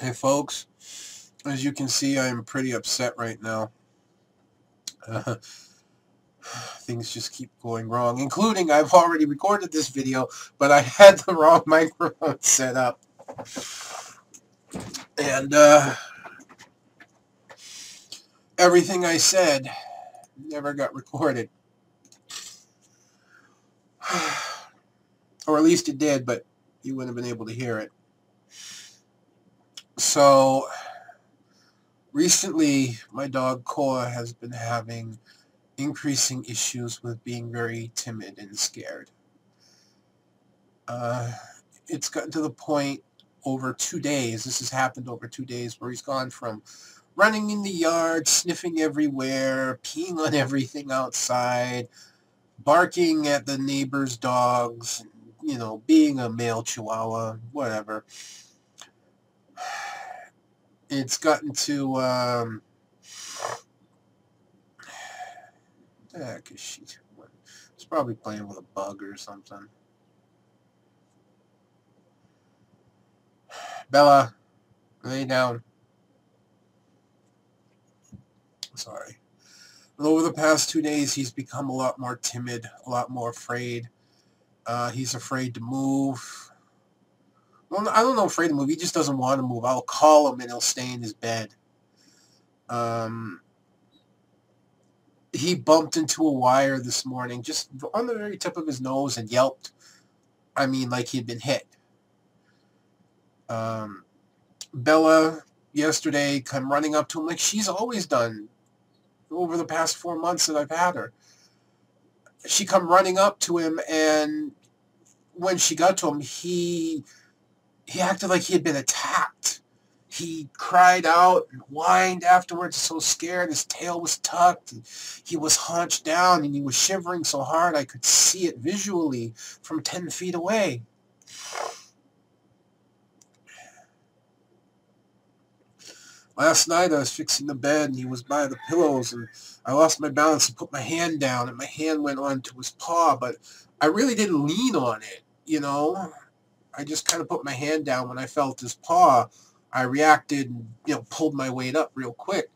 Hey folks, as you can see, I'm pretty upset right now. Uh, Things just keep going wrong, including I've already recorded this video, but I had the wrong microphone set up. And everything I said never got recorded. Or at least it did, but you wouldn't have been able to hear it. So recently, my dog Koa has been having increasing issues with being very timid and scared. Uh, it's gotten to the point over 2 days, this has happened over 2 days, where he's gone from running in the yard, sniffing everywhere, peeing on everything outside, barking at the neighbor's dogs, being a male chihuahua, whatever. It's gotten to, she's probably playing with a bug or something. Bella, lay down. Sorry. But over the past 2 days, he's become a lot more timid, a lot more afraid. He's afraid to move. Well, I don't know, afraid to move. He just doesn't want to move. I'll call him and he'll stay in his bed. Um, he bumped into a wire this morning, just on the very tip of his nose, and yelped. I mean, like he'd been hit. Um, Bella, yesterday, come running up to him like she's always done over the past 4 months that I've had her. She come running up to him, and when she got to him, he acted like he had been attacked. He cried out and whined afterwards, so scared. His tail was tucked. And he was hunched down, and he was shivering so hard I could see it visually from 10 feet away. Last night I was fixing the bed, and he was by the pillows, and I lost my balance and put my hand down, and my hand went onto his paw, but I really didn't lean on it. I just kind of put my hand down when I felt his paw. I reacted and, pulled my weight up real quick.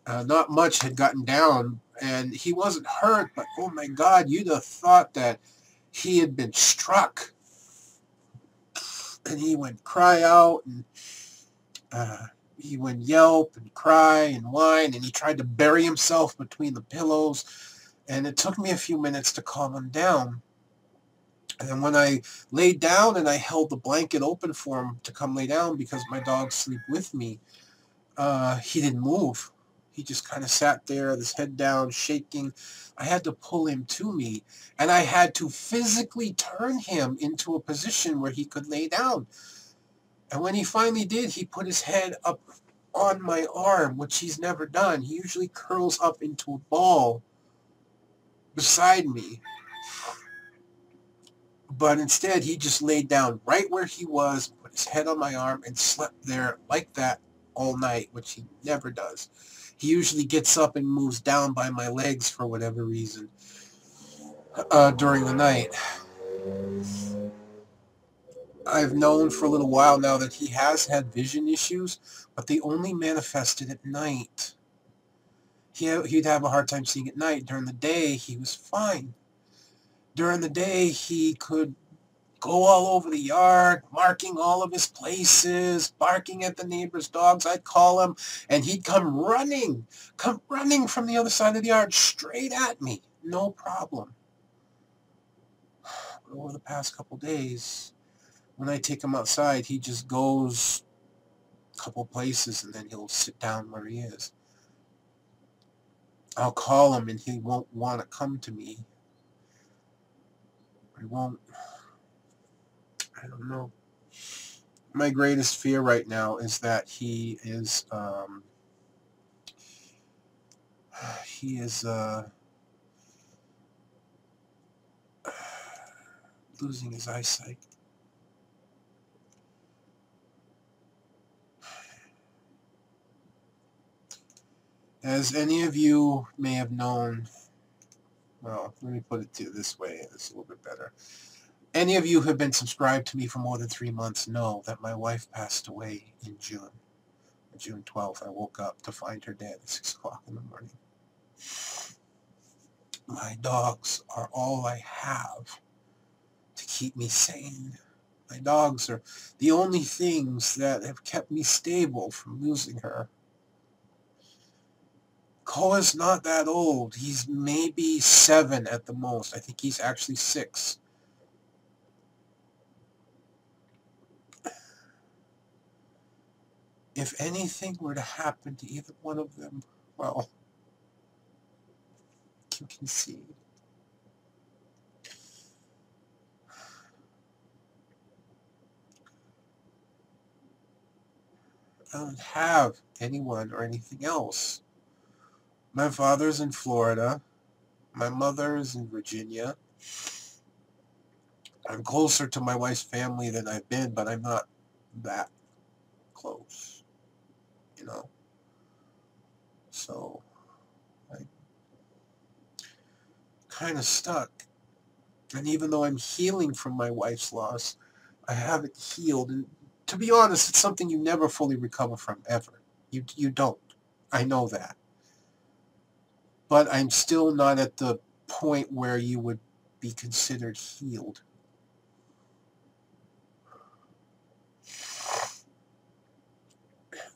Not much had gotten down, and he wasn't hurt, but oh my God, you'd have thought that he had been struck. And he went cry out, and he went yelp and cry and whine, and he tried to bury himself between the pillows, and it took me a few minutes to calm him down. And when I laid down and I held the blanket open for him to come lay down because my dogs sleep with me, he didn't move. He just kind of sat there with his head down, shaking. I had to pull him to me, and I had to physically turn him into a position where he could lay down. And when he finally did, he put his head up on my arm, which he's never done. He usually curls up into a ball beside me. But instead, he just laid down right where he was, put his head on my arm, and slept there like that all night, which he never does. He usually gets up and moves down by my legs for whatever reason during the night. I've known for a little while now that he has had vision issues, but they only manifested at night. He'd have a hard time seeing at night. During the day, he was fine. During the day, he could go all over the yard, marking all of his places, barking at the neighbor's dogs. I'd call him, and he'd come running from the other side of the yard straight at me. No problem. But over the past couple days, when I take him outside, he just goes a couple places, and then he'll sit down where he is. I'll call him, and he won't want to come to me. He won't. I don't know. My greatest fear right now is that he is losing his eyesight. As any of you may have known, well, let me put it this way, it's a little bit better. Any of you who have been subscribed to me for more than 3 months know that my wife passed away in June. On June 12th, I woke up to find her dead at 6 o'clock in the morning. My dogs are all I have to keep me sane. My dogs are the only things that have kept me stable from losing her. Koa's not that old. He's maybe 7 at the most. I think he's actually 6. If anything were to happen to either one of them, well, you can see. I don't have anyone or anything else. My father's in Florida. My mother is in Virginia. I'm closer to my wife's family than I've been, but I'm not that close, you know. So I'm kind of stuck. And even though I'm healing from my wife's loss, I haven't healed. And to be honest, it's something you never fully recover from, ever. You don't. I know that. But I'm still not at the point where you would be considered healed.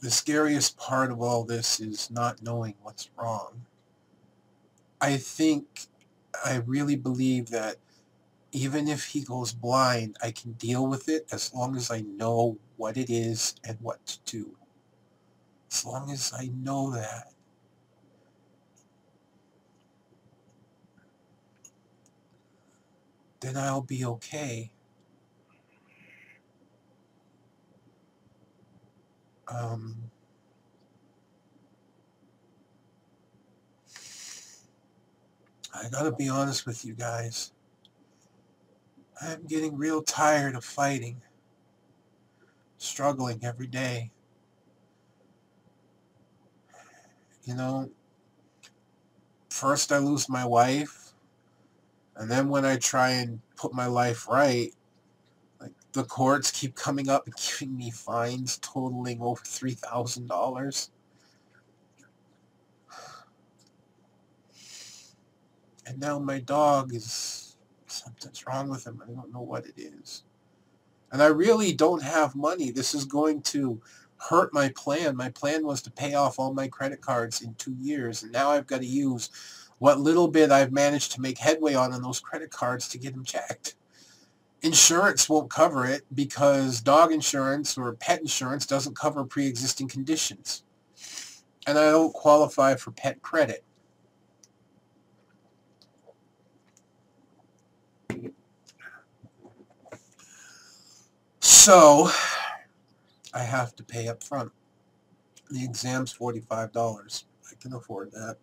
The scariest part of all this is not knowing what's wrong. I really believe that even if he goes blind, I can deal with it as long as I know what it is and what to do. As long as I know that. Then I'll be okay. I gotta be honest with you guys. I'm getting real tired of fighting, struggling every day. You know, first I lose my wife, and then when I try and put my life right, like the courts keep coming up and giving me fines totaling over $3,000. And now my dog something's wrong with him. I don't know what it is. And I really don't have money. This is going to hurt my plan. My plan was to pay off all my credit cards in 2 years. And now I've got to use what little bit I've managed to make headway on those credit cards to get them checked. Insurance won't cover it because dog insurance or pet insurance doesn't cover pre-existing conditions. And I don't qualify for pet credit. So I have to pay up front. The exam's $45. I can afford that.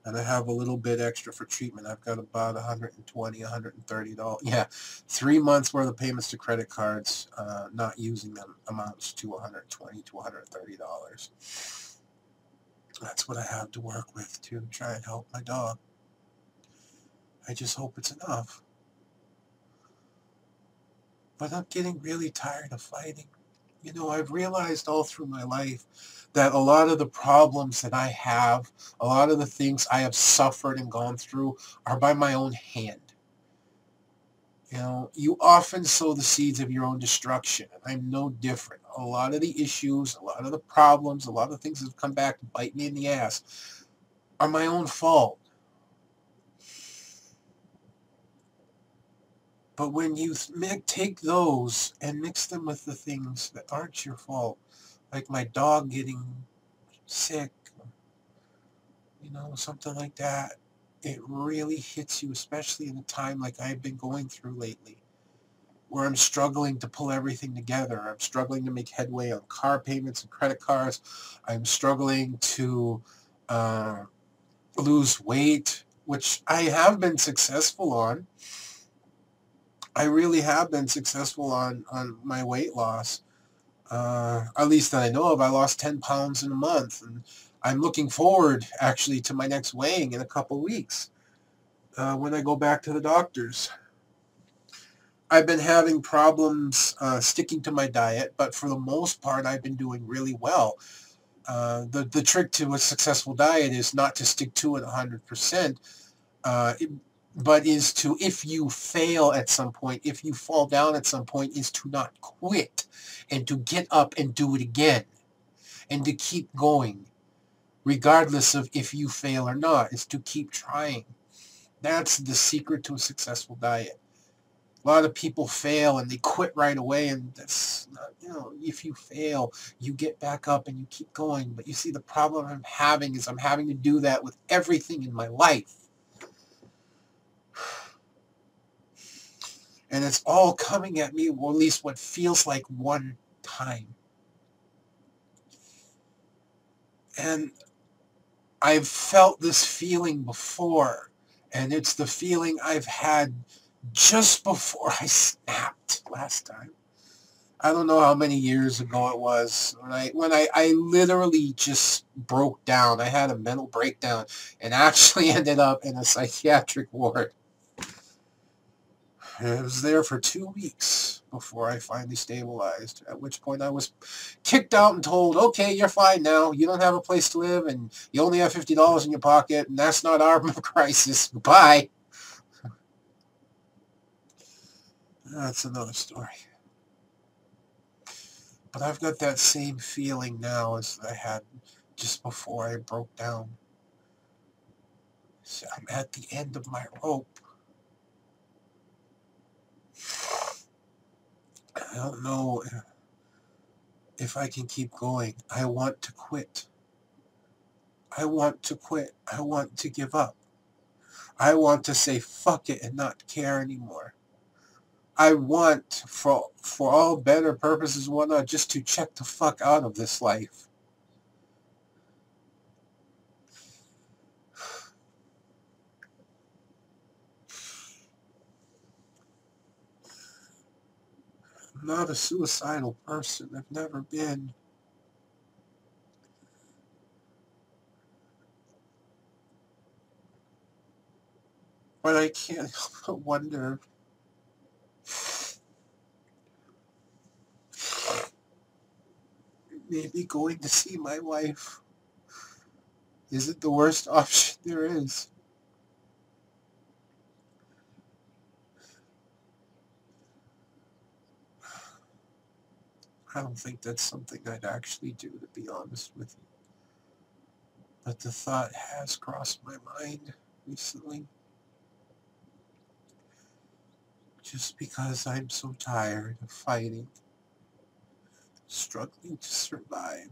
And I have a little bit extra for treatment. I've got about $120, $130. Yeah, 3 months worth of payments to credit cards, not using them, amounts to $120 to $130. That's what I have to work with to try and help my dog. I just hope it's enough. But I'm getting really tired of fighting. You know, I've realized all through my life that a lot of the problems that I have, a lot of the things I have suffered and gone through are by my own hand. You know, you often sow the seeds of your own destruction, and I'm no different. A lot of the issues, a lot of the problems, a lot of the things that have come back to bite me in the ass are my own fault. But when you take those and mix them with the things that aren't your fault, like my dog getting sick, you know, something like that, it really hits you, especially in a time like I've been going through lately, where I'm struggling to pull everything together. I'm struggling to make headway on car payments and credit cards. I'm struggling to lose weight, which I have been successful on. I really have been successful on my weight loss. At least that I know of. I lost 10 pounds in a month, and I'm looking forward actually to my next weighing in a couple weeks when I go back to the doctors. I've been having problems sticking to my diet, but for the most part, I've been doing really well. The trick to a successful diet is not to stick to it 100%, uh, but is to, if you fail at some point, if you fall down at some point, is to not quit and to get up and do it again and to keep going, regardless of if you fail or not, is to keep trying. That's the secret to a successful diet. A lot of people fail and they quit right away, and that's not, if you fail, you get back up and you keep going. But you see, the problem I'm having is I'm having to do that with everything in my life. And it's all coming at me, or at least what feels like one time. And I've felt this feeling before, and it's the feeling I've had just before I snapped last time. I don't know how many years ago it was when I literally just broke down. I had a mental breakdown and actually ended up in a psychiatric ward. I was there for 2 weeks before I finally stabilized, at which point I was kicked out and told, okay, you're fine now. You don't have a place to live and you only have $50 in your pocket, and that's not our crisis. Bye. That's another story. But I've got that same feeling now as I had just before I broke down. So I'm at the end of my rope. I don't know if I can keep going. I want to quit. I want to quit. I want to give up. I want to say fuck it and not care anymore. I want, for all better purposes and whatnot, just to check the fuck out of this life. I'm not a suicidal person. I've never been. But I can't help but wonder, maybe going to see my wife isn't the worst option there is. I don't think that's something I'd actually do, to be honest with you. But the thought has crossed my mind recently. Just because I'm so tired of fighting, struggling to survive.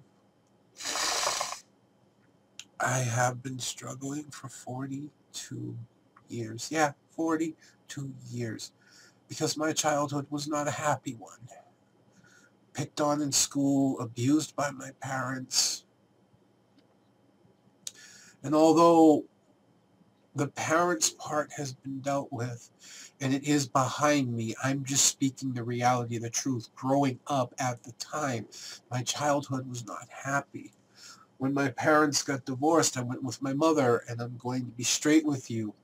I have been struggling for 42 years. Yeah, 42 years. Because my childhood was not a happy one. Picked on in school, abused by my parents. And although the parents part has been dealt with, and it is behind me, I'm just speaking the reality, the truth. Growing up at the time, my childhood was not happy. When my parents got divorced, I went with my mother, and I'm going to be straight with you.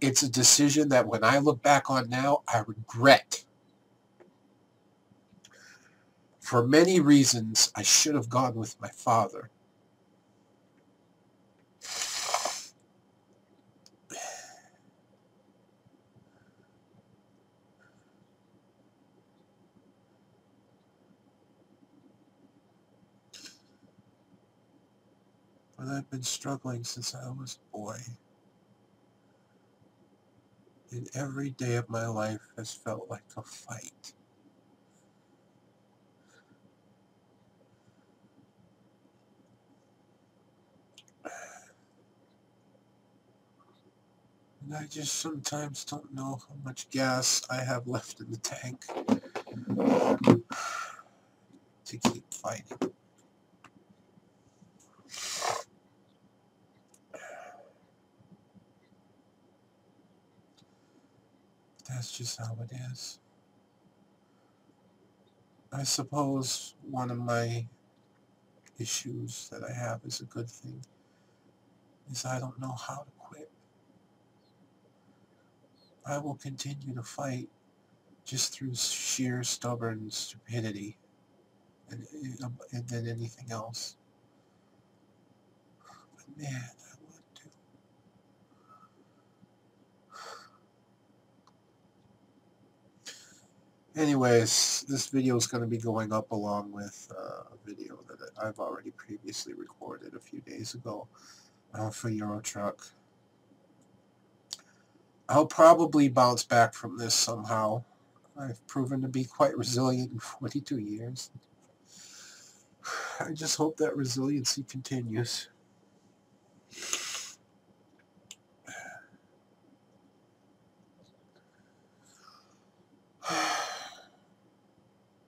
It's a decision that when I look back on now, I regret. For many reasons, I should have gone with my father. But I've been struggling since I was a boy. And every day of my life has felt like a fight. And I just sometimes don't know how much gas I have left in the tank to keep fighting. That's just how it is. I suppose one of my issues that I have is a good thing, is I don't know how to quit. I will continue to fight just through sheer stubborn stupidity and than anything else. But man, I want to. Anyways, this video is going to be going up along with a video that I've already previously recorded a few days ago for Euro Truck. I'll probably bounce back from this somehow. I've proven to be quite resilient in 42 years. I just hope that resiliency continues.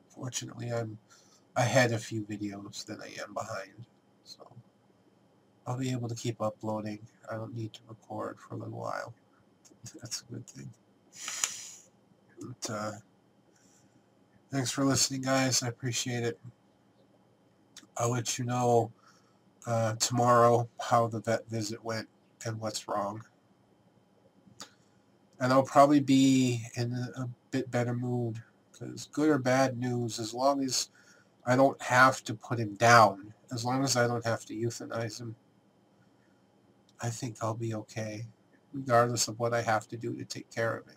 Fortunately, I'm ahead a few videos than I am behind, so I'll be able to keep uploading. I don't need to record for a little while. That's a good thing. But, thanks for listening, guys. I appreciate it. I'll let you know tomorrow how the vet visit went and what's wrong. And I'll probably be in a bit better mood, because good or bad news, as long as I don't have to put him down, as long as I don't have to euthanize him, I think I'll be okay, regardless of what I have to do to take care of him.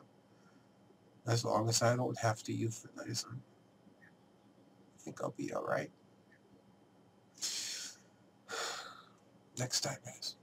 As long as I don't have to euthanize him, I think I'll be all right. Next time, guys.